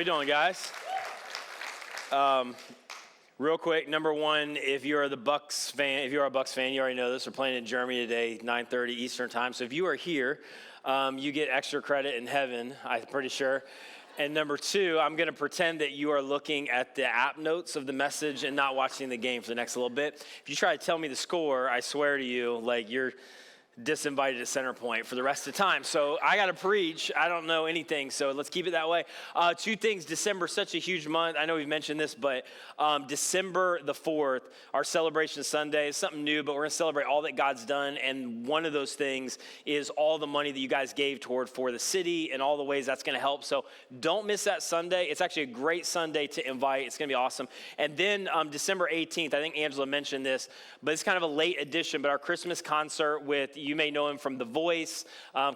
we doing, guys? Real quick, number one, if you're a Bucks fan, you already know this. We're playing in Germany today, 9:30 Eastern time. So if you are here, you get extra credit in heaven, I'm pretty sure. And number two, I'm going to pretend that you are looking at the app notes of the message and not watching the game for the next little bit. If you try to tell me the score, I swear to you, like you're disinvited to Centerpoint for the rest of the time. So I got to preach. I don't know anything, so let's keep it that way. Two things. December, such a huge month. I know we've mentioned this, but December the 4th, our celebration Sunday is something new, but we're going to celebrate all that God's done, and one of those things is all the money that you guys gave toward for the city and all the ways that's going to help. So don't miss that Sunday. It's actually a great Sunday to invite. It's going to be awesome. And then December 18th, I think Angela mentioned this, but it's kind of a late edition, but our Christmas concert with, you may know him from The Voice,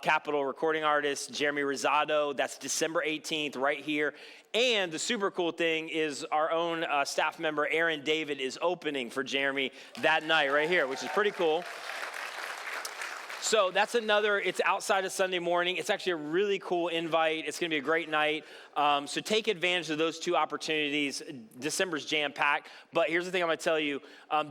Capitol recording artist, Jeremy Rosado. That's December 18th right here. And the super cool thing is our own staff member, Aaron David, is opening for Jeremy that night right here, which is pretty cool. So that's it's outside of Sunday morning. It's actually a really cool invite. It's going to be a great night. So take advantage of those two opportunities. December's jam-packed. But here's the thing I'm going to tell you.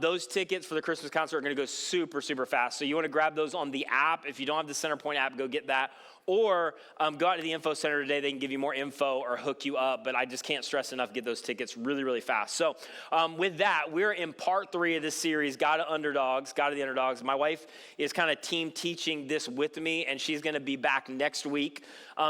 Those tickets for the Christmas concert are going to go super, super fast. So you want to grab those on the app. If you don't have the Centerpoint app, go get that. Or go out to the info center today. They can give you more info or hook you up. But I just can't stress enough, get those tickets really, really fast. So with that, we're in part 3 of this series, God of the Underdogs. My wife is kind of team teaching this with me, and she's going to be back next week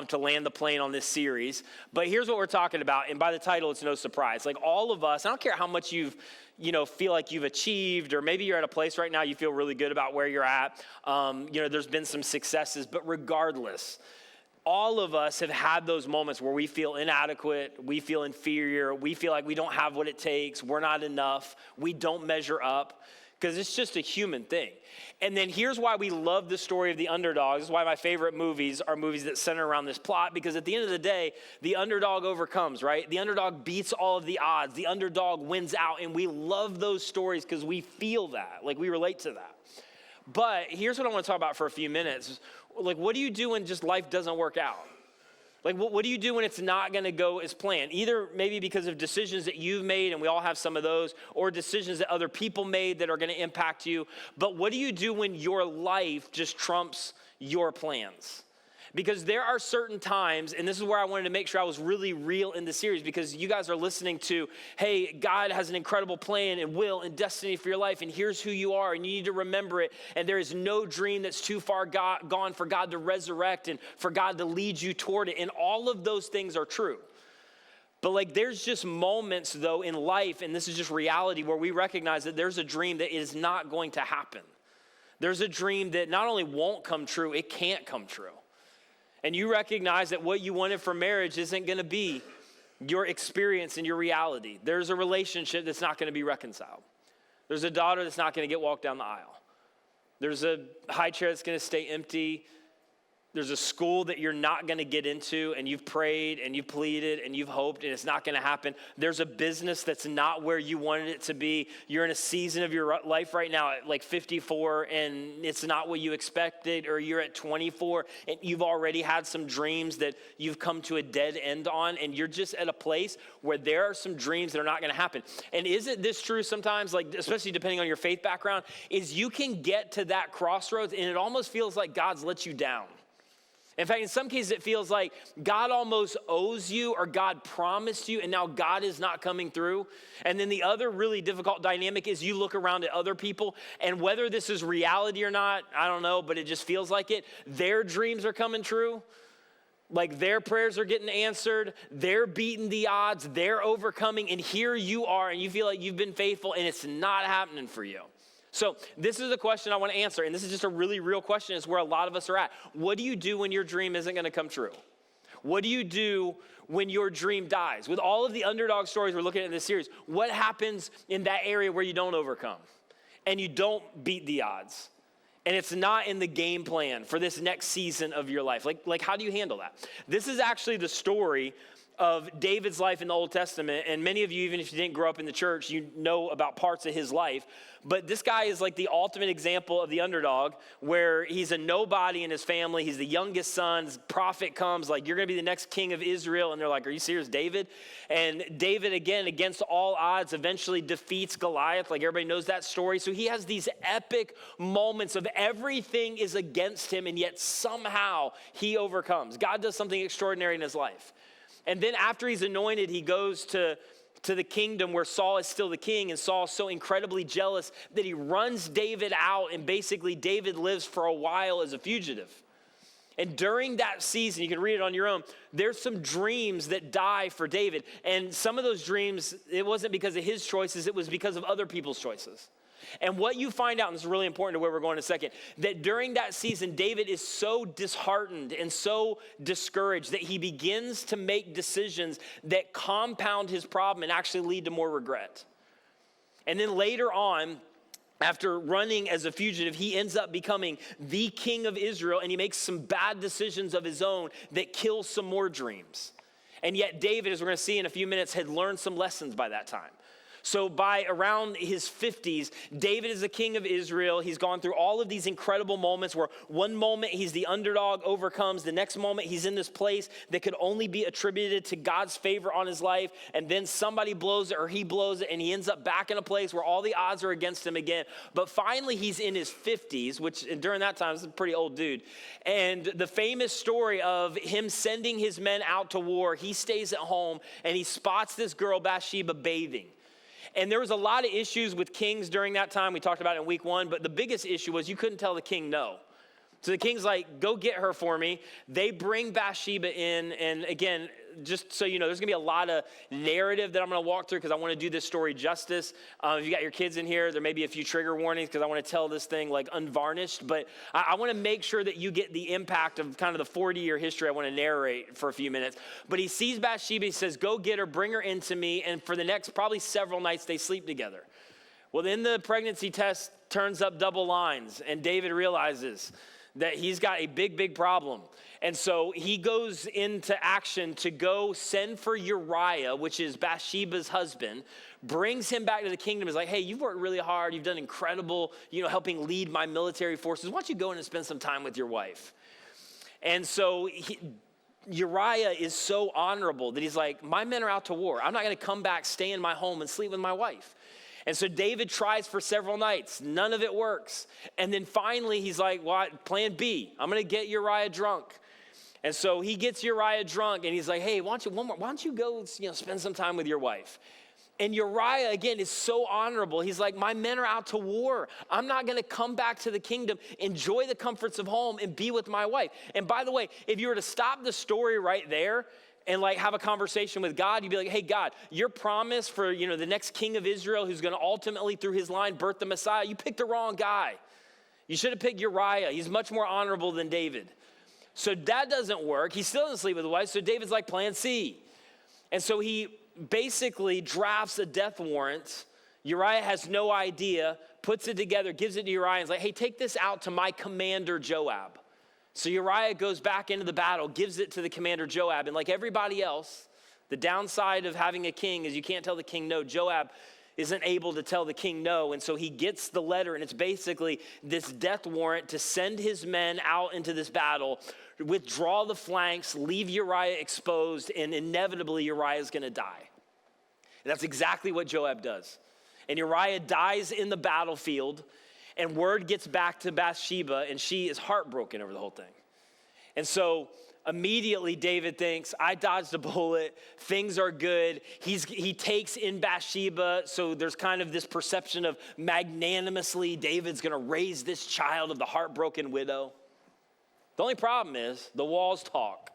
to land the plane on this series. But here's what we're talking about. And by the title, it's no surprise. Like all of us, I don't care how much feel like you've achieved, or maybe you're at a place right now you feel really good about where you're at. There's been some successes, but regardless, all of us have had those moments where we feel inadequate, we feel inferior, we feel like we don't have what it takes, we're not enough, we don't measure up, because it's just a human thing. And then here's why we love the story of the underdogs. This is why my favorite movies are movies that center around this plot, because at the end of the day, the underdog overcomes, right? The underdog beats all of the odds. The underdog wins out, and we love those stories because we feel that, like we relate to that. But here's what I want to talk about for a few minutes. Like, what do you do when just life doesn't work out? Like, what do you do when it's not going to go as planned? Either maybe because of decisions that you've made, and we all have some of those, or decisions that other people made that are going to impact you. But what do you do when your life just trumps your plans? Because there are certain times, and this is where I wanted to make sure I was really real in the series, because you guys are listening to, hey, God has an incredible plan and will and destiny for your life, and here's who you are, and you need to remember it, and there is no dream that's too far gone for God to resurrect and for God to lead you toward it, and all of those things are true. But there's just moments, though, in life, and this is just reality, where we recognize that there's a dream that is not going to happen. There's a dream that not only won't come true, it can't come true. And you recognize that what you wanted for marriage isn't going to be your experience and your reality. There's a relationship that's not going to be reconciled. There's a daughter that's not going to get walked down the aisle. There's a high chair that's going to stay empty. There's a school that you're not going to get into, and you've prayed and you've pleaded and you've hoped, and it's not going to happen. There's a business that's not where you wanted it to be. You're in a season of your life right now at 54, and it's not what you expected, or you're at 24, and you've already had some dreams that you've come to a dead end on, and you're just at a place where there are some dreams that are not going to happen. And isn't this true sometimes, especially depending on your faith background, is you can get to that crossroads, and it almost feels like God's let you down. In fact, in some cases, it feels like God almost owes you, or God promised you, and now God is not coming through. And then the other really difficult dynamic is you look around at other people, and whether this is reality or not, I don't know, but it just feels like it. Their dreams are coming true. Their prayers are getting answered. They're beating the odds. They're overcoming. And here you are, and you feel like you've been faithful, and it's not happening for you. So this is a question I want to answer, and this is just a really real question. It's where a lot of us are at. What do you do when your dream isn't going to come true? What do you do when your dream dies? With all of the underdog stories we're looking at in this series, what happens in that area where you don't overcome and you don't beat the odds? And it's not in the game plan for this next season of your life. How do you handle that? This is actually the story of David's life in the Old Testament, and many of you, even if you didn't grow up in the church, you know about parts of his life, but this guy is like the ultimate example of the underdog, where he's a nobody in his family. He's the youngest son. His prophet comes like, you're going to be the next king of Israel, and they're like, are you serious, David? And David, again, against all odds, eventually defeats Goliath. Like, everybody knows that story. So he has these epic moments of everything is against him, and yet somehow he overcomes. God does something extraordinary in his life. And then after he's anointed, he goes to the kingdom where Saul is still the king, and Saul's so incredibly jealous that he runs David out, and basically David lives for a while as a fugitive. And during that season, you can read it on your own, there's some dreams that die for David. And some of those dreams, it wasn't because of his choices, it was because of other people's choices. And what you find out, and this is really important to where we're going in a second, that during that season, David is so disheartened and so discouraged that he begins to make decisions that compound his problem and actually lead to more regret. And then later on, after running as a fugitive, he ends up becoming the king of Israel, and he makes some bad decisions of his own that kill some more dreams. And yet David, as we're going to see in a few minutes, had learned some lessons by that time. So by around his 50s, David is the king of Israel. He's gone through all of these incredible moments where one moment he's the underdog, overcomes. The next moment he's in this place that could only be attributed to God's favor on his life. And then somebody blows it or he blows it, and he ends up back in a place where all the odds are against him again. But finally he's in his 50s, which during that time is a pretty old dude. And the famous story of him sending his men out to war, he stays at home and he spots this girl Bathsheba bathing. And there was a lot of issues with kings during that time. We talked about it in week 1, but the biggest issue was you couldn't tell the king no. So the king's like, go get her for me. They bring Bathsheba in, and again, just so you know, there's going to be a lot of narrative that I'm going to walk through because I want to do this story justice. If you got your kids in here, there may be a few trigger warnings because I want to tell this thing like unvarnished, but I want to make sure that you get the impact of kind of the 40-year history I want to narrate for a few minutes. But he sees Bathsheba, he says, go get her, bring her into me, and for the next probably several nights, they sleep together. Well, then the pregnancy test turns up double lines, and David realizes that he's got a big, big problem. And so he goes into action to go send for Uriah, which is Bathsheba's husband, brings him back to the kingdom. He's like, hey, you've worked really hard. You've done incredible, helping lead my military forces. Why don't you go in and spend some time with your wife? And so Uriah is so honorable that he's like, my men are out to war. I'm not going to come back, stay in my home, and sleep with my wife. And so David tries for several nights. None of it works. And then finally he's like, well, plan B. I'm going to get Uriah drunk. And so he gets Uriah drunk and he's like, hey, why don't you go, spend some time with your wife? And Uriah, again, is so honorable. He's like, my men are out to war. I'm not going to come back to the kingdom, enjoy the comforts of home, and be with my wife. And by the way, if you were to stop the story right there and have a conversation with God, you'd be like, hey, God, your promise for, the next king of Israel who's going to ultimately, through his line, birth the Messiah, you picked the wrong guy. You should have picked Uriah. He's much more honorable than David. So that doesn't work. He still doesn't sleep with the wife, so David's like, plan C. And so he basically drafts a death warrant. Uriah has no idea, puts it together, gives it to Uriah, and is like, hey, take this out to my commander Joab. So Uriah goes back into the battle, gives it to the commander Joab, and like everybody else, the downside of having a king is you can't tell the king no. Joab isn't able to tell the king no, and so he gets the letter, and it's basically this death warrant to send his men out into this battle, withdraw the flanks, leave Uriah exposed, and inevitably Uriah is going to die. And that's exactly what Joab does. And Uriah dies in the battlefield, and word gets back to Bathsheba, and she is heartbroken over the whole thing. And so immediately David thinks, I dodged a bullet, things are good. He takes in Bathsheba, so there's kind of this perception of magnanimously David's gonna raise this child of the heartbroken widow. The only problem is the walls talk,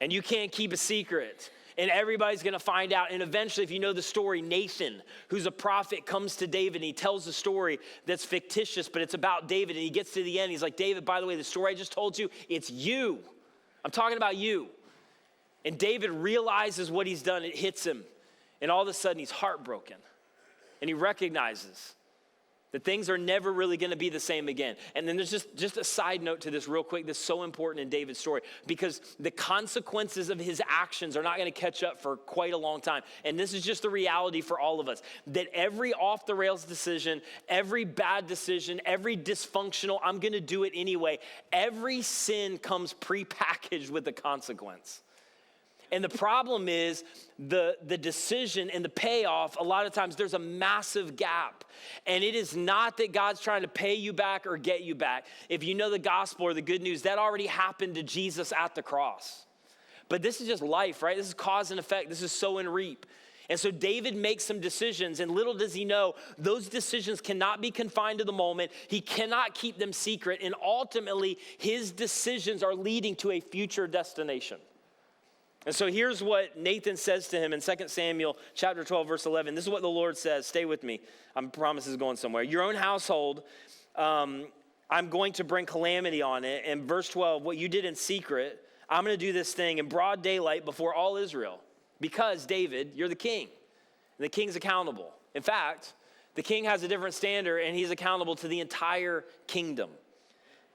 and you can't keep a secret. And everybody's going to find out. And eventually, if you know the story, Nathan, who's a prophet, comes to David and he tells a story that's fictitious, but it's about David. And he gets to the end. He's like, David, by the way, the story I just told you, it's you. I'm talking about you. And David realizes what he's done. It hits him. And all of a sudden, he's heartbroken. And he recognizes That things are never really going to be the same again. And then there's just a side note to this real quick that's so important in David's story, because the consequences of his actions are not going to catch up for quite a long time. And this is just the reality for all of us, that every off the rails decision, every bad decision, every dysfunctional, I'm going to do it anyway, every sin comes prepackaged with a consequence. And the problem is the decision and the payoff, a lot of times there's a massive gap. And it is not that God's trying to pay you back or get you back. If you know the gospel or the good news, that already happened to Jesus at the cross. But this is just life, right? This is cause and effect. This is sow and reap. And so David makes some decisions, and little does he know, those decisions cannot be confined to the moment. He cannot keep them secret. And ultimately, his decisions are leading to a future destination. And so here's what Nathan says to him in 2 Samuel chapter 12, verse 11. This is what the Lord says. Stay with me. I promise this is going somewhere. Your own household, I'm going to bring calamity on it. And verse 12, what you did in secret, I'm going to do this thing in broad daylight before all Israel. Because, David, you're the king. And the king's accountable. In fact, the king has a different standard, and he's accountable to the entire kingdom.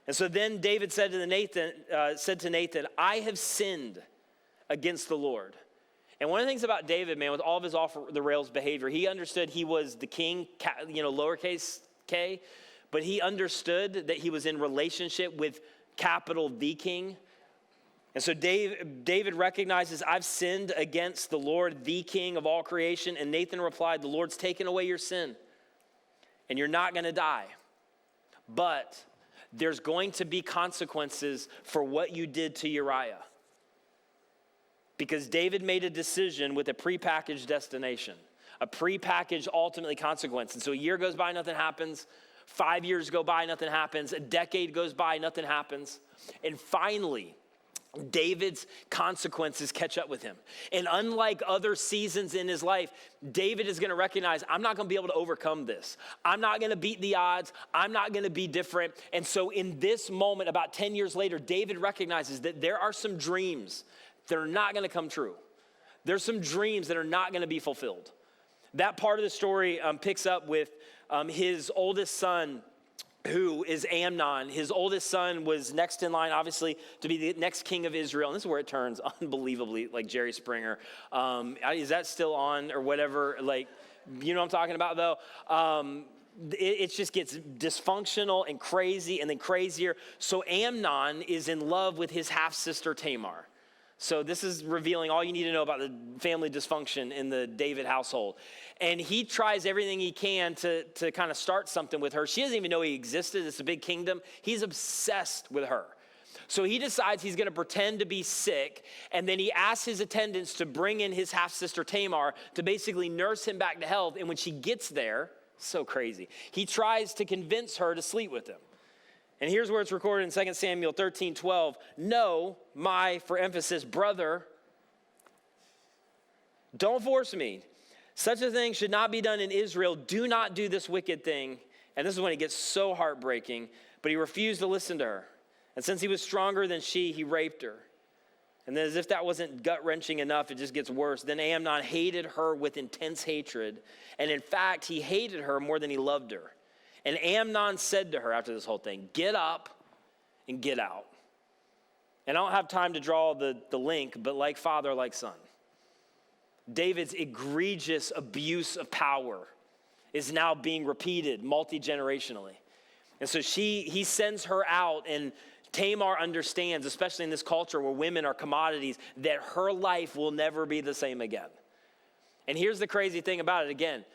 And so then David said to Nathan, I have sinned against the Lord. And one of the things about David, man, with all of his off-the-rails behavior, he understood he was the king, lowercase k, but he understood that he was in relationship with capital the king. And so David recognizes, I've sinned against the Lord, the king of all creation. And Nathan replied, the Lord's taken away your sin, and you're not going to die. But there's going to be consequences for what you did to Uriah. Because David made a decision with a prepackaged destination, a prepackaged ultimately consequence. And so a year goes by, nothing happens. 5 years go by, nothing happens. A decade goes by, nothing happens. And finally, David's consequences catch up with him. And unlike other seasons in his life, David is going to recognize, I'm not going to be able to overcome this. I'm not going to beat the odds. I'm not going to be different. And so in this moment, about 10 years later, David recognizes that there are some dreams that are not going to come true. There's some dreams that are not going to be fulfilled. That part of the story picks up with his oldest son, who is Amnon. His oldest son was next in line, obviously, to be the next king of Israel. And this is where it turns unbelievably like Jerry Springer. Is that still on or whatever? Like, you know what I'm talking about, though? It just gets dysfunctional and crazy and then crazier. So Amnon is in love with his half-sister Tamar. So this is revealing all you need to know about the family dysfunction in the David household. And he tries everything he can to kind of start something with her. She doesn't even know he existed. It's a big kingdom. He's obsessed with her. So he decides he's going to pretend to be sick, and then he asks his attendants to bring in his half-sister Tamar to basically nurse him back to health. And when she gets there, so crazy, he tries to convince her to sleep with him. And here's where it's recorded in 2 Samuel 13:12. No, my, for emphasis, brother, don't force me. Such a thing should not be done in Israel. Do not do this wicked thing. And this is when it gets so heartbreaking. But he refused to listen to her. And since he was stronger than she, he raped her. And then as if that wasn't gut-wrenching enough, it just gets worse. Then Amnon hated her with intense hatred. And in fact, he hated her more than he loved her. And Amnon said to her after this whole thing, get up and get out. And I don't have time to draw the link, but like father, like son. David's egregious abuse of power is now being repeated multi-generationally. And so he sends her out, and Tamar understands, especially in this culture where women are commodities, that her life will never be the same again. And here's the crazy thing about it again.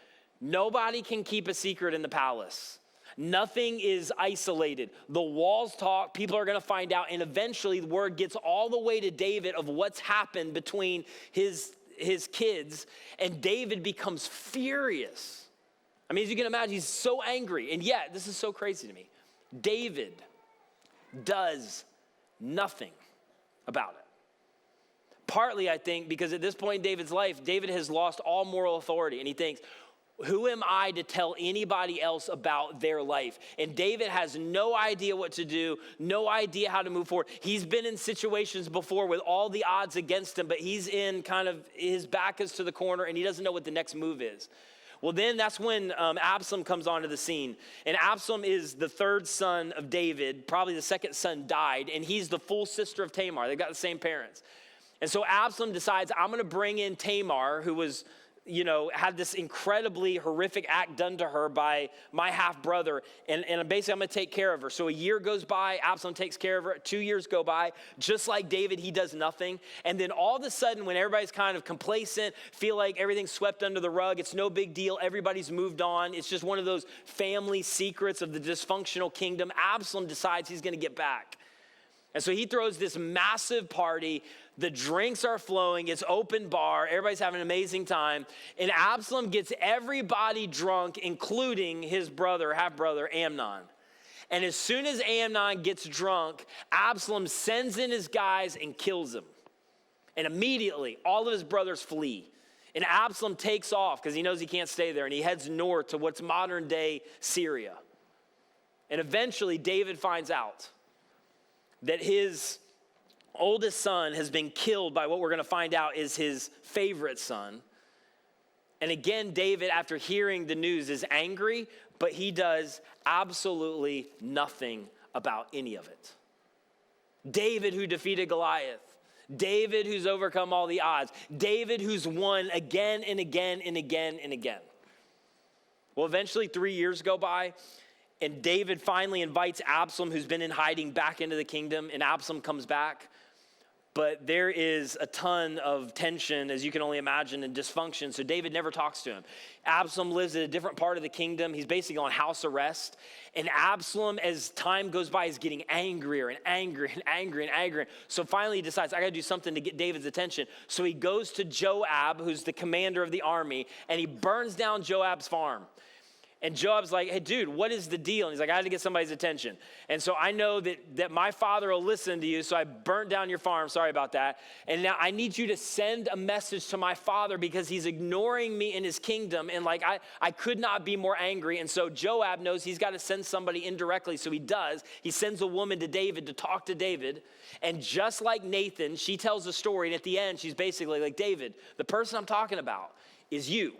Nobody can keep a secret in the palace. Nothing is isolated. The walls talk, people are going to find out, and eventually the word gets all the way to David of what's happened between his kids, and David becomes furious. I mean, as you can imagine, he's so angry, and yet, this is so crazy to me. David does nothing about it. Partly, I think, because at this point in David's life, David has lost all moral authority, and he thinks, who am I to tell anybody else about their life? And David has no idea what to do, no idea how to move forward. He's been in situations before with all the odds against him, but he's in kind of, his back is to the corner, and he doesn't know what the next move is. Well, then that's when Absalom comes onto the scene. And Absalom is the third son of David. Probably the second son died. And he's the full sister of Tamar. They got the same parents. And so Absalom decides, I'm going to bring in Tamar, who was, had this incredibly horrific act done to her by my half-brother. And basically, I'm going to take care of her. So a year goes by. Absalom takes care of her. 2 years go by. Just like David, he does nothing. And then all of a sudden, when everybody's kind of complacent, feel like everything's swept under the rug, it's no big deal, everybody's moved on, it's just one of those family secrets of the dysfunctional kingdom, Absalom decides he's going to get back. And so he throws this massive party. The drinks are flowing. It's open bar. Everybody's having an amazing time. And Absalom gets everybody drunk, including his brother, half-brother, Amnon. And as soon as Amnon gets drunk, Absalom sends in his guys and kills him. And immediately, all of his brothers flee. And Absalom takes off because he knows he can't stay there. And he heads north to what's modern-day Syria. And eventually, David finds out that his oldest son has been killed by what we're going to find out is his favorite son. And again, David, after hearing the news, is angry, but he does absolutely nothing about any of it. David, who defeated Goliath. David, who's overcome all the odds. David, who's won again and again and again and again. Well, eventually 3 years go by, and David finally invites Absalom, who's been in hiding, back into the kingdom, and Absalom comes back. But there is a ton of tension, as you can only imagine, and dysfunction, so David never talks to him. Absalom lives in a different part of the kingdom. He's basically on house arrest. And Absalom, as time goes by, is getting angrier and angrier and angrier and angrier. So finally he decides, I got to do something to get David's attention. So he goes to Joab, who's the commander of the army, and he burns down Joab's farm. And Joab's like, hey, dude, what is the deal? And he's like, I had to get somebody's attention. And so I know that my father will listen to you, so I burnt down your farm. Sorry about that. And now I need you to send a message to my father because he's ignoring me in his kingdom. And like, I could not be more angry. And so Joab knows he's got to send somebody indirectly, so he does. He sends a woman to David to talk to David. And just like Nathan, she tells a story. And at the end, she's basically like, David, the person I'm talking about is you.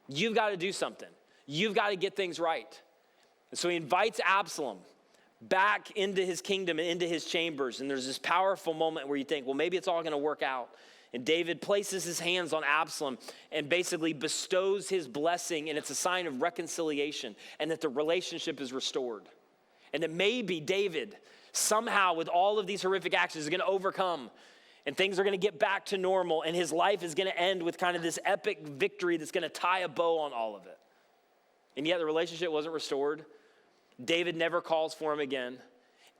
You've got to do something. You've got to get things right. And so he invites Absalom back into his kingdom and into his chambers. And there's this powerful moment where you think, well, maybe it's all going to work out. And David places his hands on Absalom and basically bestows his blessing. And it's a sign of reconciliation and that the relationship is restored. And that maybe David, somehow with all of these horrific actions, is going to overcome. And things are going to get back to normal. And his life is going to end with kind of this epic victory that's going to tie a bow on all of it. And yet the relationship wasn't restored. David never calls for him again.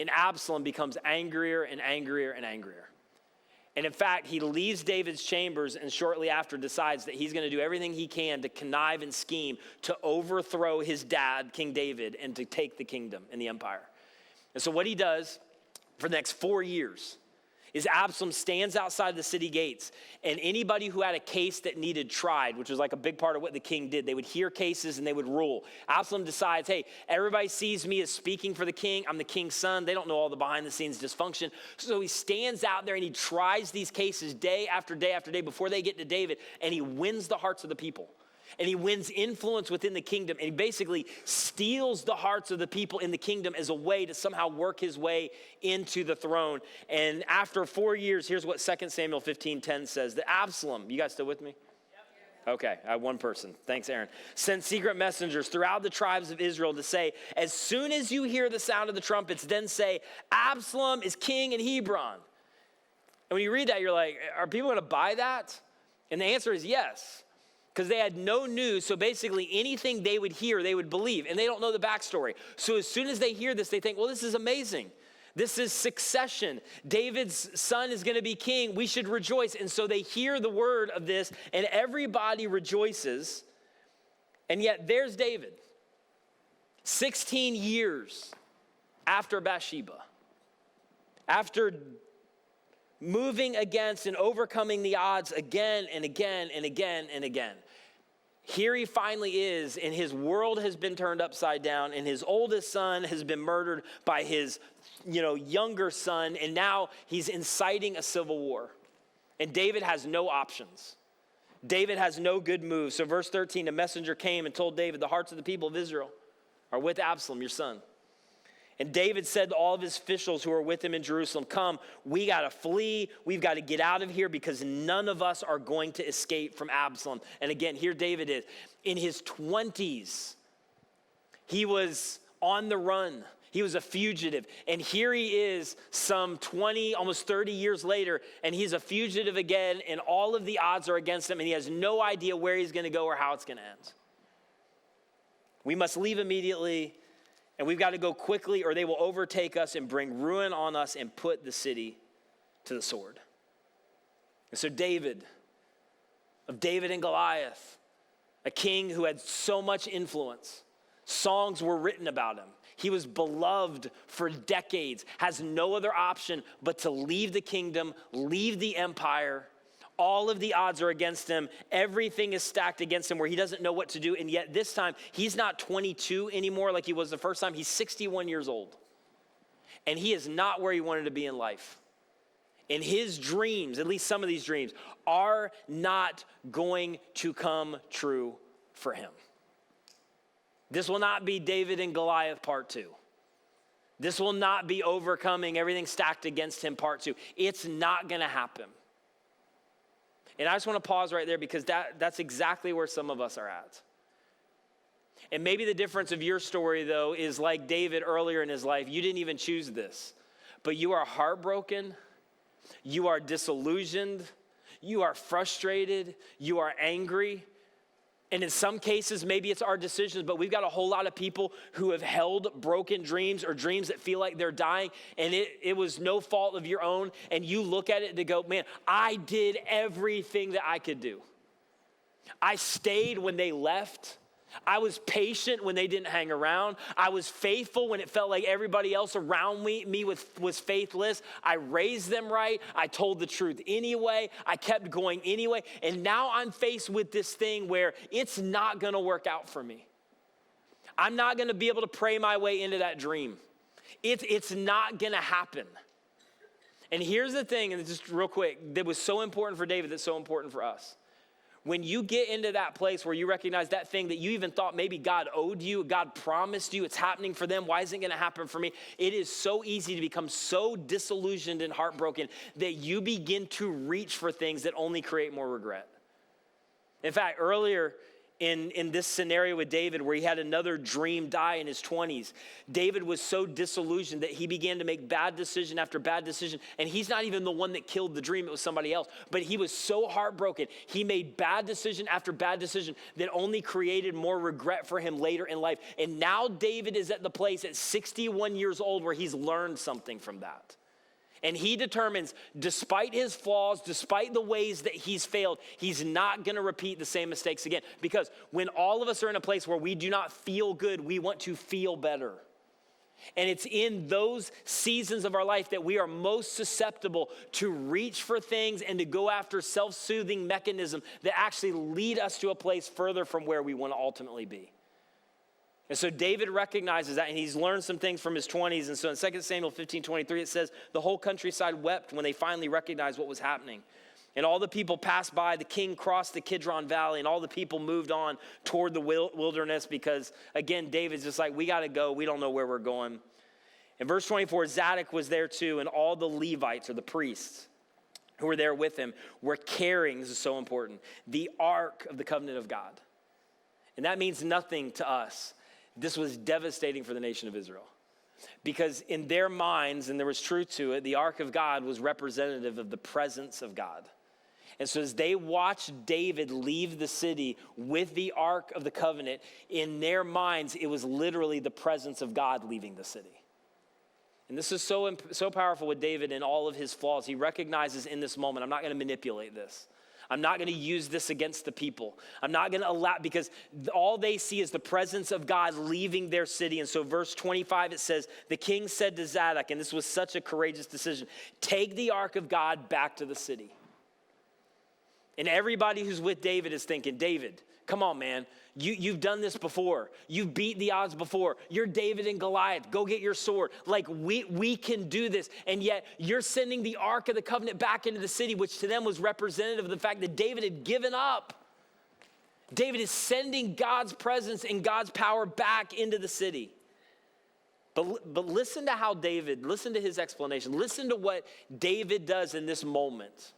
And Absalom becomes angrier and angrier and angrier. And in fact, he leaves David's chambers and shortly after decides that he's going to do everything he can to connive and scheme to overthrow his dad, King David, and to take the kingdom and the empire. And so what he does for the next 4 years is Absalom stands outside the city gates, and anybody who had a case that needed tried, which was like a big part of what the king did, they would hear cases and they would rule. Absalom decides, hey, everybody sees me as speaking for the king. I'm the king's son. They don't know all the behind the scenes dysfunction. So he stands out there and he tries these cases day after day after day before they get to David, and he wins the hearts of the people. And he wins influence within the kingdom. And he basically steals the hearts of the people in the kingdom as a way to somehow work his way into the throne. And after 4 years, here's what 2 Samuel 15:10 says. That Absalom, you guys still with me? Yep. Okay, I have one person. Thanks, Aaron. Sent secret messengers throughout the tribes of Israel to say, as soon as you hear the sound of the trumpets, then say, Absalom is king in Hebron. And when you read that, you're like, are people going to buy that? And the answer is yes. Because they had no news, so basically anything they would hear, they would believe, and they don't know the backstory. So as soon as they hear this, they think, well, this is amazing. This is succession. David's son is going to be king. We should rejoice. And so they hear the word of this, and everybody rejoices. And yet there's David, 16 years after Bathsheba, after moving against and overcoming the odds again and again and again and again. Here he finally is, and his world has been turned upside down, and his oldest son has been murdered by his, younger son, and now he's inciting a civil war. And David has no options. David has no good move. So verse 13, a messenger came and told David, the hearts of the people of Israel are with Absalom, your son. And David said to all of his officials who are with him in Jerusalem, come, we got to flee. We've got to get out of here because none of us are going to escape from Absalom. And again, here David is. In his 20s, he was on the run. He was a fugitive. And here he is some 20, almost 30 years later, and he's a fugitive again, and all of the odds are against him, and he has no idea where he's going to go or how it's going to end. We must leave immediately, and we've got to go quickly, or they will overtake us and bring ruin on us and put the city to the sword. And so David, of David and Goliath, a king who had so much influence, songs were written about him. He was beloved for decades, has no other option but to leave the kingdom, leave the empire. All of the odds are against him. Everything is stacked against him where he doesn't know what to do. And yet this time, he's not 22 anymore like he was the first time. He's 61 years old. And he is not where he wanted to be in life. And his dreams, at least some of these dreams, are not going to come true for him. This will not be David and Goliath part 2. This will not be overcoming everything stacked against him part 2. It's not going to happen. And I just want to pause right there because that's exactly where some of us are at. And maybe the difference of your story, though, is like David earlier in his life. You didn't even choose this, but you are heartbroken. You are disillusioned. You are frustrated. You are angry. And in some cases, maybe it's our decisions, but we've got a whole lot of people who have held broken dreams or dreams that feel like they're dying, and it was no fault of your own, and you look at it to go, man, I did everything that I could do. I stayed when they left. I was patient when they didn't hang around. I was faithful when it felt like everybody else around me was faithless. I raised them right. I told the truth anyway. I kept going anyway. And now I'm faced with this thing where it's not going to work out for me. I'm not going to be able to pray my way into that dream. It's not going to happen. And here's the thing, and just real quick, that was so important for David, that's so important for us. When you get into that place where you recognize that thing that you even thought maybe God owed you, God promised you, it's happening for them, why isn't it gonna happen for me? It is so easy to become so disillusioned and heartbroken that you begin to reach for things that only create more regret. In fact, earlier in this scenario with David where he had another dream die in his 20s, David was so disillusioned that he began to make bad decision after bad decision. And he's not even the one that killed the dream, it was somebody else. But he was so heartbroken. He made bad decision after bad decision that only created more regret for him later in life. And now David is at the place at 61 years old where he's learned something from that. And he determines, despite his flaws, despite the ways that he's failed, he's not going to repeat the same mistakes again. Because when all of us are in a place where we do not feel good, we want to feel better. And it's in those seasons of our life that we are most susceptible to reach for things and to go after self-soothing mechanisms that actually lead us to a place further from where we want to ultimately be. And so David recognizes that, and he's learned some things from his 20s. And so in 2 Samuel 15:23, it says, the whole countryside wept when they finally recognized what was happening. And all the people passed by, the king crossed the Kidron Valley, and all the people moved on toward the wilderness because, again, David's just like, we got to go. We don't know where we're going. In verse 24, Zadok was there too, and all the Levites, or the priests, who were there with him, were carrying, this is so important, the ark of the covenant of God. And that means nothing to us. This was devastating for the nation of Israel because in their minds, and there was truth to it, the ark of God was representative of the presence of God. And so as they watched David leave the city with the ark of the covenant, in their minds, it was literally the presence of God leaving the city. And this is so powerful with David and all of his flaws. He recognizes in this moment, I'm not going to manipulate this. I'm not going to use this against the people. I'm not going to allow, because all they see is the presence of God leaving their city. And so verse 25, it says, the king said to Zadok, and this was such a courageous decision, take the ark of God back to the city. And everybody who's with David is thinking, David, come on, man. You've done this before. You've beat the odds before. You're David and Goliath. Go get your sword. Like, we can do this. And yet you're sending the Ark of the Covenant back into the city, which to them was representative of the fact that David had given up. David is sending God's presence and God's power back into the city. But listen to how listen to his explanation. Listen to what David does in this moment.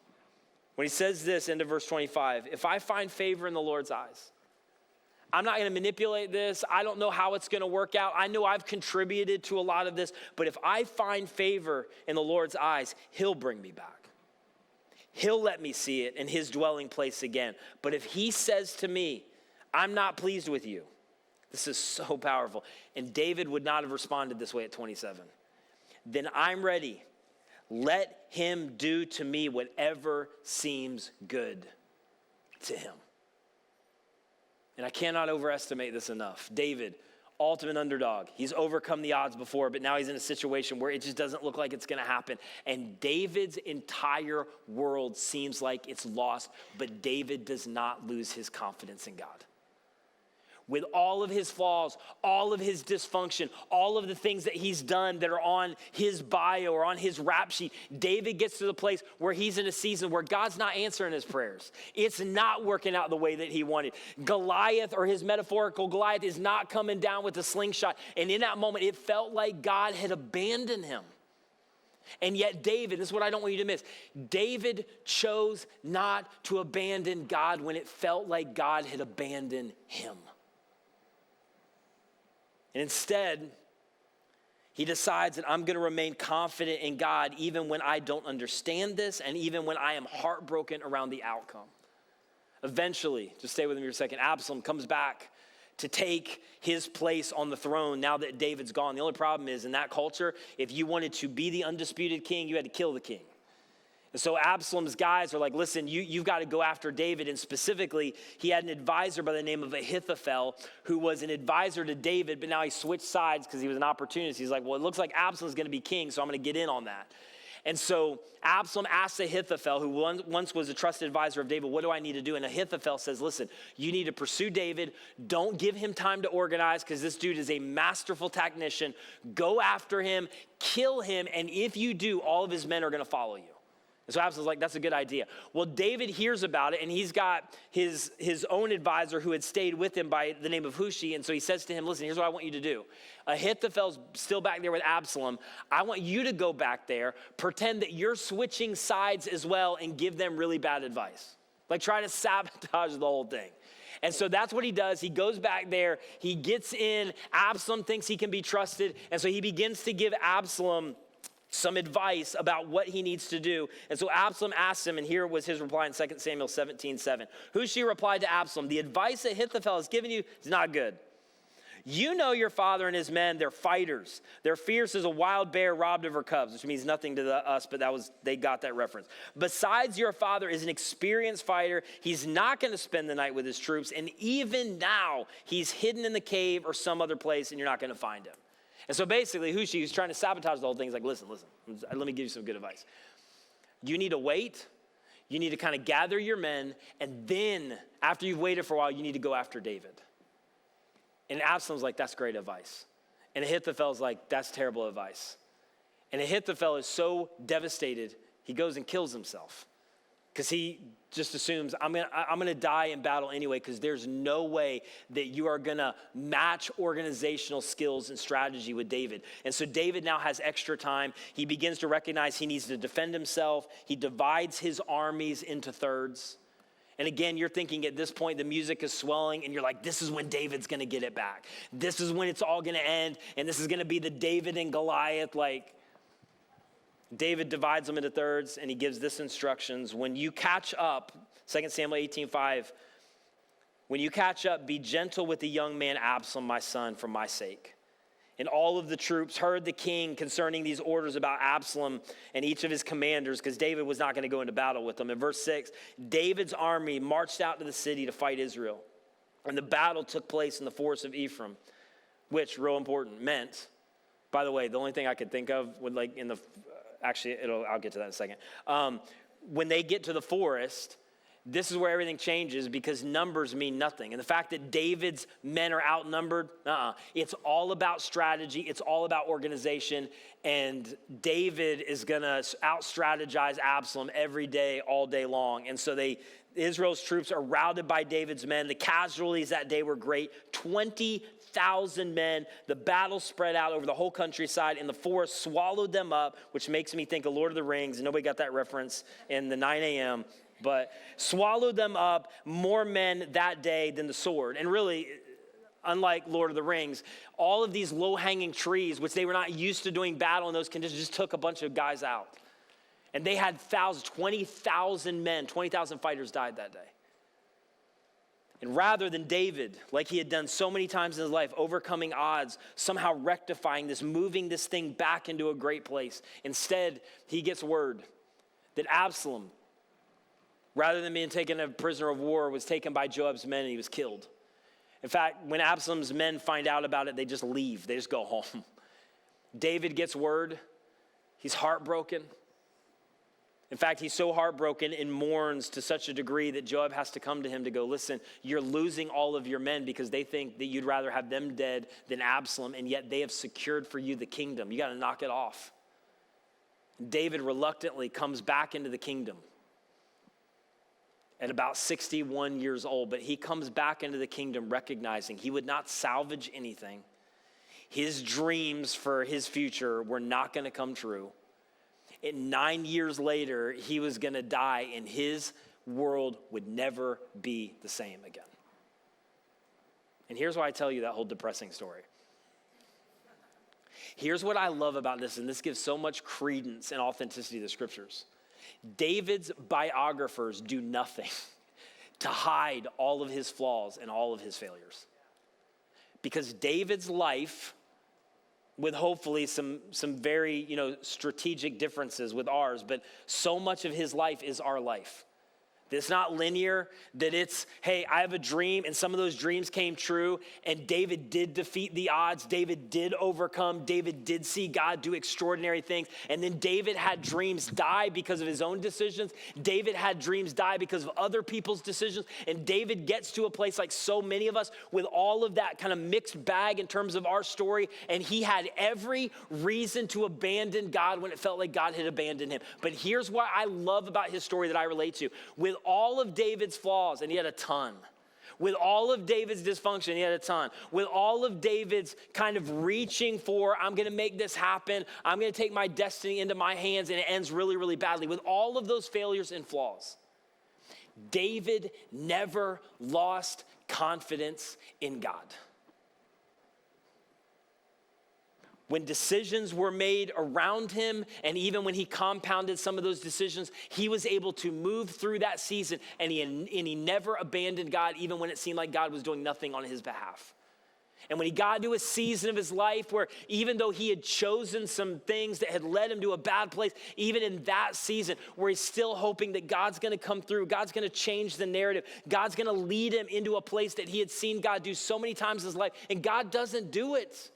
When he says this into verse 25, if I find favor in the Lord's eyes, I'm not going to manipulate this. I don't know how it's going to work out. I know I've contributed to a lot of this, but if I find favor in the Lord's eyes, he'll bring me back. He'll let me see it in his dwelling place again. But if he says to me, I'm not pleased with you, this is so powerful. And David would not have responded this way at 27. Then I'm ready. Let him do to me whatever seems good to him. And I cannot overestimate this enough. David, ultimate underdog. He's overcome the odds before, but now he's in a situation where it just doesn't look like it's going to happen. And David's entire world seems like it's lost, but David does not lose his confidence in God. With all of his flaws, all of his dysfunction, all of the things that he's done that are on his bio or on his rap sheet, David gets to the place where he's in a season where God's not answering his prayers. It's not working out the way that he wanted. Goliath, or his metaphorical Goliath, is not coming down with a slingshot. And in that moment, it felt like God had abandoned him. And yet David, this is what I don't want you to miss, David chose not to abandon God when it felt like God had abandoned him. And instead, he decides that I'm going to remain confident in God even when I don't understand this and even when I am heartbroken around the outcome. Eventually, just stay with me for a second, Absalom comes back to take his place on the throne now that David's gone. The only problem is in that culture, if you wanted to be the undisputed king, you had to kill the king. And so Absalom's guys are like, listen, you've got to go after David. And specifically, he had an advisor by the name of Ahithophel who was an advisor to David, but now he switched sides because he was an opportunist. He's like, well, it looks like Absalom's going to be king, so I'm going to get in on that. And so Absalom asks Ahithophel, who once was a trusted advisor of David, what do I need to do? And Ahithophel says, listen, you need to pursue David. Don't give him time to organize because this dude is a masterful tactician. Go after him, kill him, and if you do, all of his men are going to follow you. And so Absalom's like, that's a good idea. Well, David hears about it, and he's got his own advisor who had stayed with him by the name of Hushi. And so he says to him, listen, here's what I want you to do. Ahithophel's still back there with Absalom. I want you to go back there, pretend that you're switching sides as well, and give them really bad advice. Like try to sabotage the whole thing. And so that's what he does. He goes back there. He gets in. Absalom thinks he can be trusted. And so he begins to give Absalom some advice about what he needs to do. And so Absalom asked him, and here was his reply in 2 Samuel 17:7. Hushi replied to Absalom, the advice that Ahithophel has given you is not good. You know your father and his men, they're fighters. They're fierce as a wild bear robbed of her cubs, which means nothing to us, but they got that reference. Besides, your father is an experienced fighter. He's not going to spend the night with his troops, and even now, he's hidden in the cave or some other place, and you're not going to find him. And so basically, Hushi, who's trying to sabotage the whole thing, is like, listen, let me give you some good advice. You need to wait. You need to kind of gather your men. And then, after you've waited for a while, you need to go after David. And Absalom's like, that's great advice. And Ahithophel's like, that's terrible advice. And Ahithophel is so devastated, he goes and kills himself. Because he just assumes, I'm gonna die in battle anyway, because there's no way that you are gonna match organizational skills and strategy with David. And so David now has extra time. He begins to recognize he needs to defend himself. He divides his armies into thirds. And again, you're thinking at this point, the music is swelling, and you're like, this is when David's gonna get it back. This is when it's all gonna end, and this is gonna be the David and Goliath, like, David divides them into thirds, and he gives this instructions. When you catch up, 2 Samuel 18:5, when you catch up, be gentle with the young man Absalom, my son, for my sake. And all of the troops heard the king concerning these orders about Absalom and each of his commanders, because David was not going to go into battle with them. In verse 6, David's army marched out to the city to fight Israel. And the battle took place in the forest of Ephraim, which, real important, meant, by the way, the only thing I could think of would like in the... Actually, I'll get to that in a second. When they get to the forest, this is where everything changes, because numbers mean nothing. And the fact that David's men are outnumbered, it's all about strategy. It's all about organization. And David is going to out-strategize Absalom every day, all day long. And so Israel's troops are routed by David's men. The casualties that day were great. 20,000 men. The battle spread out over the whole countryside, and the forest swallowed them up, which makes me think of Lord of the Rings. Nobody got that reference in the 9 a.m., but swallowed them up, more men that day than the sword. And really, unlike Lord of the Rings, all of these low-hanging trees, which they were not used to doing battle in those conditions, just took a bunch of guys out. And they had 20,000 men, 20,000 fighters died that day. And rather than David, like he had done so many times in his life, overcoming odds, somehow rectifying this, moving this thing back into a great place, instead, he gets word that Absalom, rather than being taken a prisoner of war, was taken by Joab's men and he was killed. In fact, when Absalom's men find out about it, they just leave. They just go home. David gets word. He's heartbroken. In fact, he's so heartbroken and mourns to such a degree that Joab has to come to him to go, listen, you're losing all of your men because they think that you'd rather have them dead than Absalom, and yet they have secured for you the kingdom. You got to knock it off. David reluctantly comes back into the kingdom at about 61 years old, but he comes back into the kingdom recognizing he would not salvage anything. His dreams for his future were not going to come true. And 9 years later, he was going to die, and his world would never be the same again. And here's why I tell you that whole depressing story. Here's what I love about this, and this gives so much credence and authenticity to the scriptures. David's biographers do nothing to hide all of his flaws and all of his failures. Because David's life, with hopefully some very, strategic differences with ours, but so much of his life is our life. It's not linear, that it's, hey, I have a dream, and some of those dreams came true, and David did defeat the odds. David did overcome. David did see God do extraordinary things. And then David had dreams die because of his own decisions. David had dreams die because of other people's decisions. And David gets to a place, like so many of us, with all of that kind of mixed bag in terms of our story. And he had every reason to abandon God when it felt like God had abandoned him. But here's what I love about his story that I relate to. With all of David's flaws, and he had a ton. With all of David's dysfunction, he had a ton. With all of David's kind of reaching for, I'm going to make this happen. I'm going to take my destiny into my hands, and it ends really, really badly. With all of those failures and flaws, David never lost confidence in God. When decisions were made around him, and even when he compounded some of those decisions, he was able to move through that season, and he never abandoned God, even when it seemed like God was doing nothing on his behalf. And when he got to a season of his life where even though he had chosen some things that had led him to a bad place, even in that season where he's still hoping that God's going to come through, God's going to change the narrative, God's going to lead him into a place that he had seen God do so many times in his life, and God doesn't do it.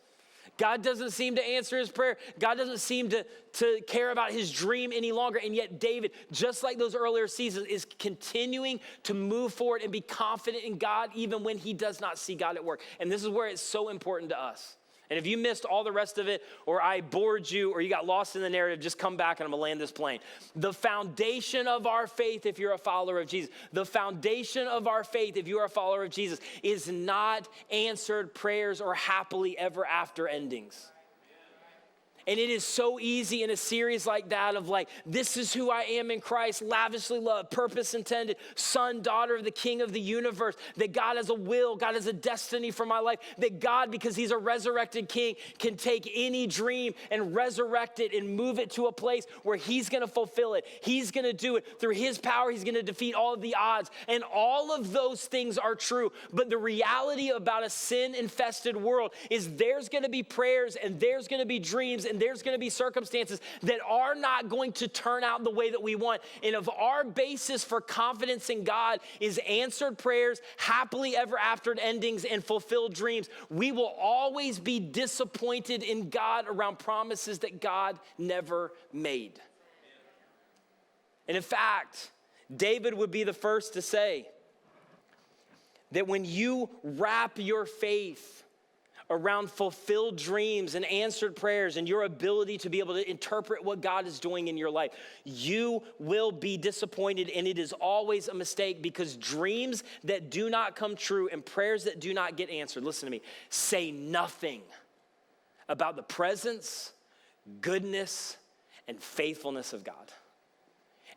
God doesn't seem to answer his prayer. God doesn't seem to care about his dream any longer. And yet David, just like those earlier seasons, is continuing to move forward and be confident in God even when he does not see God at work. And this is where it's so important to us. And if you missed all the rest of it, or I bored you, or you got lost in the narrative, just come back and I'm gonna land this plane. The foundation of our faith, if you're a follower of Jesus, the foundation of our faith, if you are a follower of Jesus, is not answered prayers or happily ever after endings. And it is so easy in a series like that of like, this is who I am in Christ, lavishly loved, purpose intended, son, daughter of the King of the universe, that God has a will, God has a destiny for my life, that God, because he's a resurrected king, can take any dream and resurrect it and move it to a place where he's gonna fulfill it. He's gonna do it. Through his power, he's gonna defeat all of the odds. And all of those things are true. But the reality about a sin-infested world is there's gonna be prayers and there's gonna be dreams and there's going to be circumstances that are not going to turn out the way that we want. And if our basis for confidence in God is answered prayers, happily ever after endings, and fulfilled dreams, we will always be disappointed in God around promises that God never made. And in fact, David would be the first to say that when you wrap your faith around fulfilled dreams and answered prayers and your ability to be able to interpret what God is doing in your life, you will be disappointed, and it is always a mistake, because dreams that do not come true and prayers that do not get answered, listen to me, say nothing about the presence, goodness, and faithfulness of God.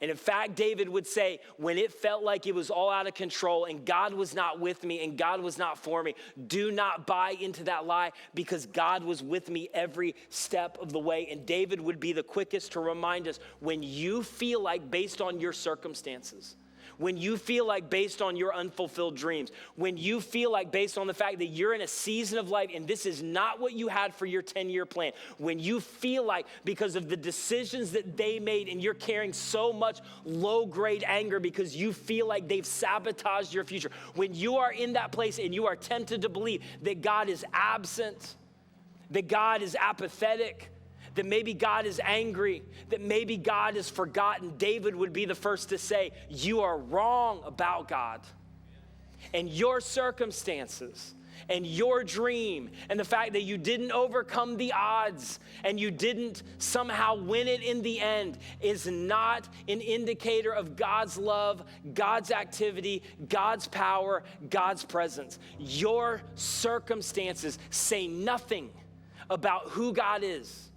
And in fact, David would say, when it felt like it was all out of control and God was not with me and God was not for me, do not buy into that lie, because God was with me every step of the way. And David would be the quickest to remind us, when you feel like, based on your circumstances, when you feel like, based on your unfulfilled dreams, when you feel like, based on the fact that you're in a season of life and this is not what you had for your 10-year plan, when you feel like, because of the decisions that they made, and you're carrying so much low-grade anger because you feel like they've sabotaged your future, when you are in that place and you are tempted to believe that God is absent, that God is apathetic, that maybe God is angry, that maybe God is forgotten, David would be the first to say, you are wrong about God. And your circumstances and your dream and the fact that you didn't overcome the odds and you didn't somehow win it in the end is not an indicator of God's love, God's activity, God's power, God's presence. Your circumstances say nothing about who God is,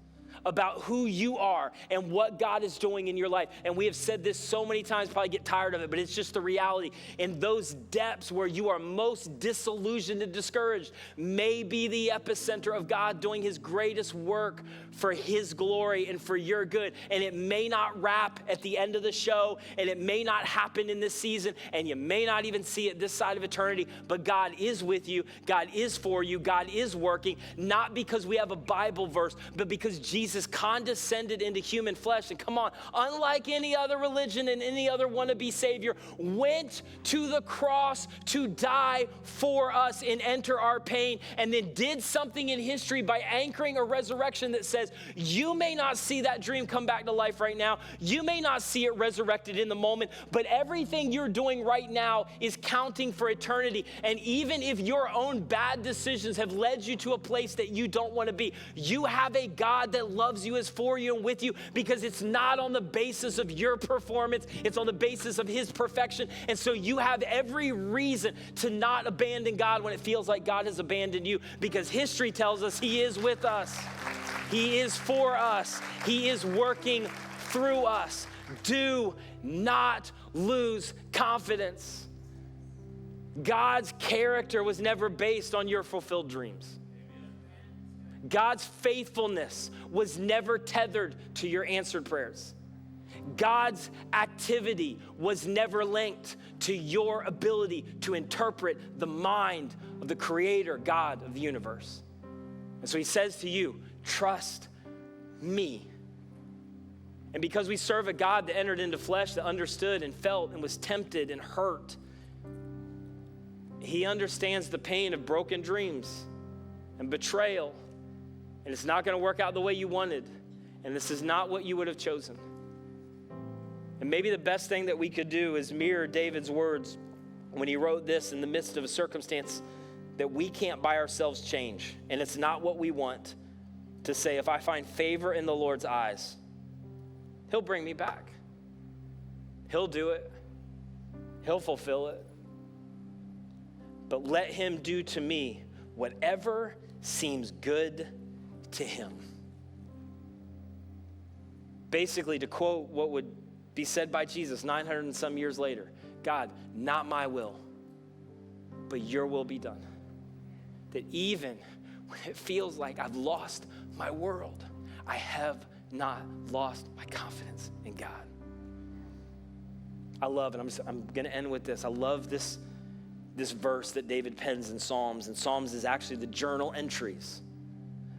about who you are and what God is doing in your life. And we have said this so many times, probably get tired of it, but it's just the reality. In those depths where you are most disillusioned and discouraged may be the epicenter of God doing his greatest work for his glory and for your good. And it may not wrap at the end of the show, and it may not happen in this season, and you may not even see it this side of eternity, but God is with you, God is for you, God is working, not because we have a Bible verse, but because Jesus condescended into human flesh, and come on, unlike any other religion and any other wannabe savior, went to the cross to die for us and enter our pain, and then did something in history by anchoring a resurrection that says, you may not see that dream come back to life right now, you may not see it resurrected in the moment, but everything you're doing right now is counting for eternity. And even if your own bad decisions have led you to a place that you don't want to be, you have a God that loves you, is for you and with you, because it's not on the basis of your performance, it's on the basis of his perfection. And so you have every reason to not abandon God when it feels like God has abandoned you, because history tells us he is with us, he is for us, he is working through us. Do not lose confidence. God's character was never based on your fulfilled dreams. God's faithfulness was never tethered to your answered prayers. God's activity was never linked to your ability to interpret the mind of the creator God of the universe. And so he says to you, trust me. And because we serve a God that entered into flesh, that understood and felt and was tempted and hurt, he understands the pain of broken dreams and betrayal. And it's not going to work out the way you wanted. And this is not what you would have chosen. And maybe the best thing that we could do is mirror David's words when he wrote this in the midst of a circumstance that we can't by ourselves change. And it's not what we want to say, if I find favor in the Lord's eyes, he'll bring me back. He'll do it. He'll fulfill it. But let him do to me whatever seems good to him. Basically, to quote what would be said by Jesus 900 and some years later, God, not my will, but your will be done. That even when it feels like I've lost my world, I have not lost my confidence in God. I love, and I'm going to end with this. I love this verse that David pens in Psalms. And Psalms is actually the journal entries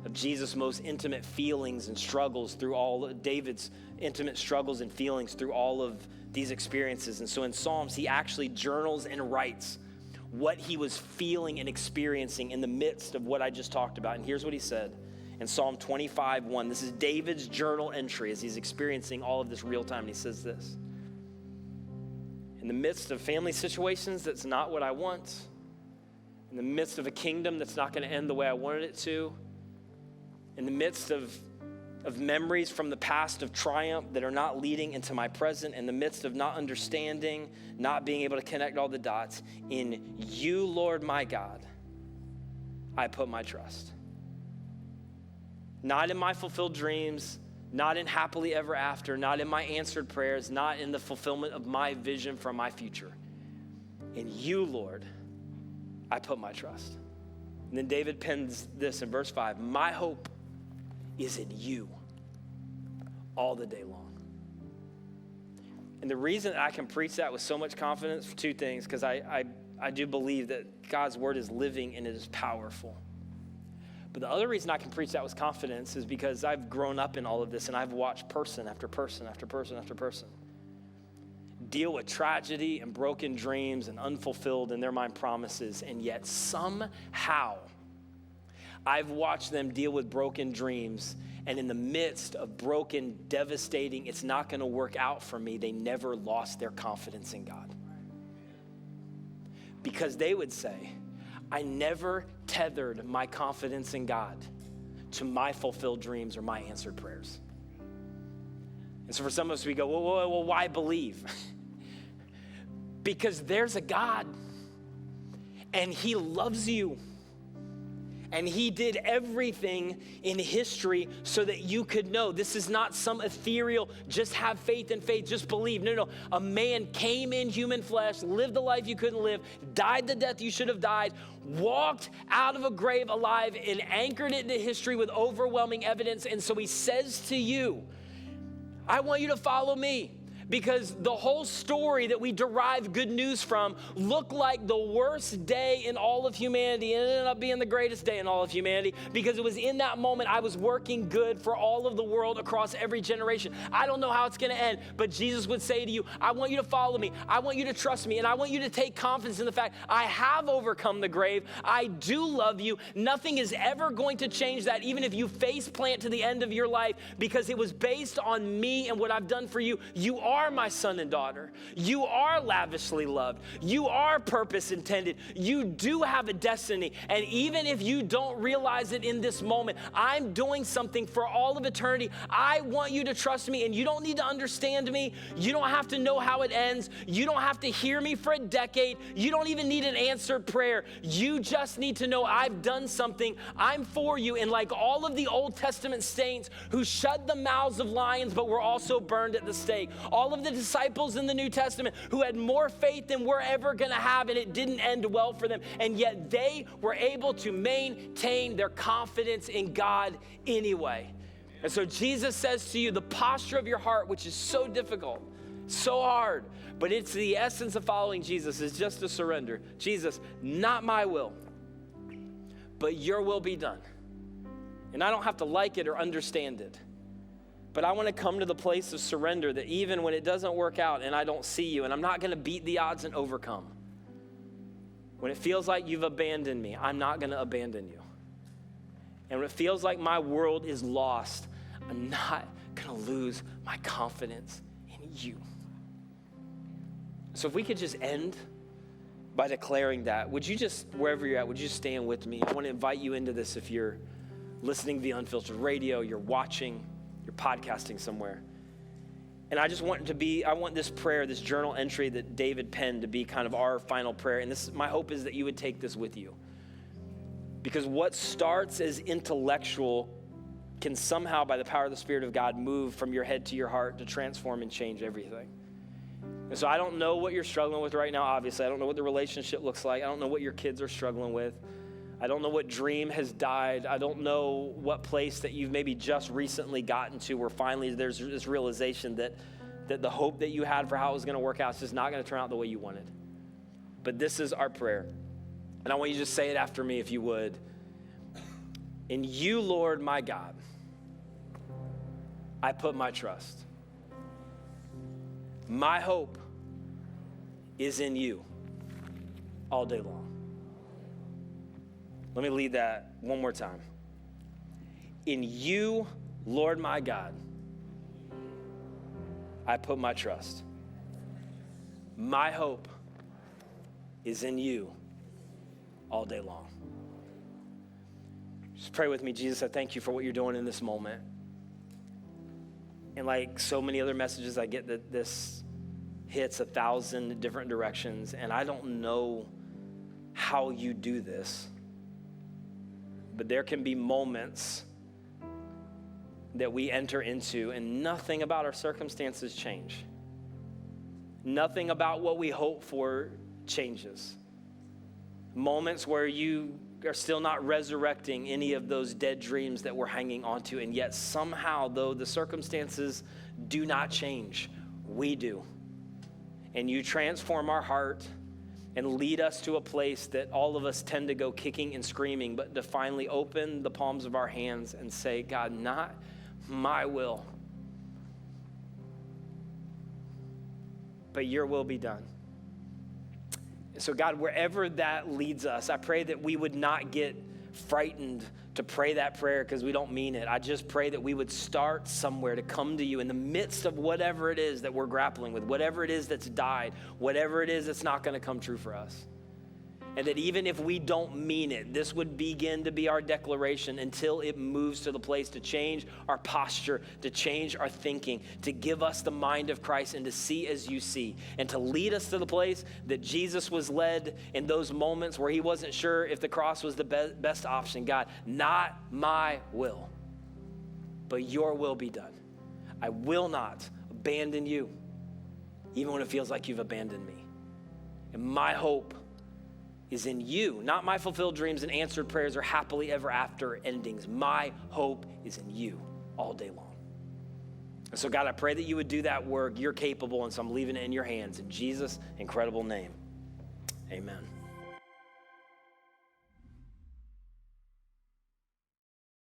of Jesus' most intimate feelings and struggles through all of David's intimate struggles and feelings through all of these experiences. And so in Psalms, he actually journals and writes what he was feeling and experiencing in the midst of what I just talked about. And here's what he said in Psalm 25:1. This is David's journal entry as he's experiencing all of this real time. And he says this: In the midst of family situations that's not what I want. In the midst of a kingdom that's not going to end the way I wanted it to. In the midst of memories from the past of triumph that are not leading into my present, in the midst of not understanding, not being able to connect all the dots. In you, Lord my God, I put my trust. Not in my fulfilled dreams, not in happily ever after, not in my answered prayers, not in the fulfillment of my vision for my future. In you, Lord, I put my trust. And then David pens this in verse 5, my hope is in you all the day long. And the reason I can preach that with so much confidence for two things, because I do believe that God's word is living and it is powerful. But the other reason I can preach that with confidence is because I've grown up in all of this and I've watched person after person after person after person deal with tragedy and broken dreams and unfulfilled in their mind promises, and yet somehow I've watched them deal with broken dreams, and in the midst of broken, devastating, it's not going to work out for me, they never lost their confidence in God. Because they would say, I never tethered my confidence in God to my fulfilled dreams or my answered prayers. And so for some of us, we go, well, why believe? Because there's a God, and he loves you. And he did everything in history so that you could know. This is not some ethereal, just have faith and faith, just believe. No. A man came in human flesh, lived the life you couldn't live, died the death you should have died, walked out of a grave alive, and anchored it into history with overwhelming evidence. And so he says to you, I want you to follow me. Because the whole story that we derive good news from looked like the worst day in all of humanity, and it ended up being the greatest day in all of humanity, because it was in that moment I was working good for all of the world across every generation. I don't know how it's going to end, but Jesus would say to you, I want you to follow me. I want you to trust me, and I want you to take confidence in the fact I have overcome the grave. I do love you. Nothing is ever going to change that, even if you face plant to the end of your life, because it was based on me and what I've done for you. You are my son and daughter. You are lavishly loved. You are purpose intended. You do have a destiny. And even if you don't realize it in this moment, I'm doing something for all of eternity. I want you to trust me, and you don't need to understand me. You don't have to know how it ends. You don't have to hear me for a decade. You don't even need an answered prayer. You just need to know I've done something. I'm for you. And like all of the Old Testament saints who shut the mouths of lions but were also burned at the stake, all of the disciples in the New Testament who had more faith than we're ever going to have, and it didn't end well for them, and yet they were able to maintain their confidence in God anyway. And so Jesus says to you, the posture of your heart, which is so difficult, so hard, but it's the essence of following Jesus, is just to surrender. Jesus, not my will, but your will be done. And I don't have to like it or understand it. But I want to come to the place of surrender that even when it doesn't work out and I don't see you, and I'm not going to beat the odds and overcome. When it feels like you've abandoned me, I'm not going to abandon you. And when it feels like my world is lost, I'm not going to lose my confidence in you. So if we could just end by declaring that, would you just, wherever you're at, would you stand with me? I want to invite you into this if you're listening via Unfiltered Radio, you're watching, you're podcasting somewhere. And I just want I want this prayer, this journal entry that David penned to be kind of our final prayer. And this, my hope is that you would take this with you. Because what starts as intellectual can somehow, by the power of the Spirit of God, move from your head to your heart to transform and change everything. And so I don't know what you're struggling with right now, obviously. I don't know what the relationship looks like. I don't know what your kids are struggling with. I don't know what dream has died. I don't know what place that you've maybe just recently gotten to where finally there's this realization that the hope that you had for how it was going to work out is just not going to turn out the way you wanted. But this is our prayer. And I want you to just say it after me if you would. In you, Lord, my God, I put my trust. My hope is in you all day long. Let me lead that one more time. In you, Lord my God, I put my trust. My hope is in you all day long. Just pray with me. Jesus, I thank you for what you're doing in this moment. And like so many other messages, I get that this hits 1,000 different directions, and I don't know how you do this. But there can be moments that we enter into and nothing about our circumstances change. Nothing about what we hope for changes. Moments where you are still not resurrecting any of those dead dreams that we're hanging onto, and yet somehow, though the circumstances do not change, we do. And you transform our heart and lead us to a place that all of us tend to go kicking and screaming, but to finally open the palms of our hands and say, God, not my will, but your will be done. So God, wherever that leads us, I pray that we would not get frightened to pray that prayer because we don't mean it. I just pray that we would start somewhere to come to you in the midst of whatever it is that we're grappling with, whatever it is that's died, whatever it is that's not going to come true for us. And that even if we don't mean it, this would begin to be our declaration until it moves to the place to change our posture, to change our thinking, to give us the mind of Christ and to see as you see, and to lead us to the place that Jesus was led in those moments where he wasn't sure if the cross was the best option. God, not my will, but your will be done. I will not abandon you, even when it feels like you've abandoned me. And my hope is in you, not my fulfilled dreams and answered prayers or happily ever after endings. My hope is in you all day long. And so God, I pray that you would do that work. You're capable, and so I'm leaving it in your hands. In Jesus' incredible name, amen.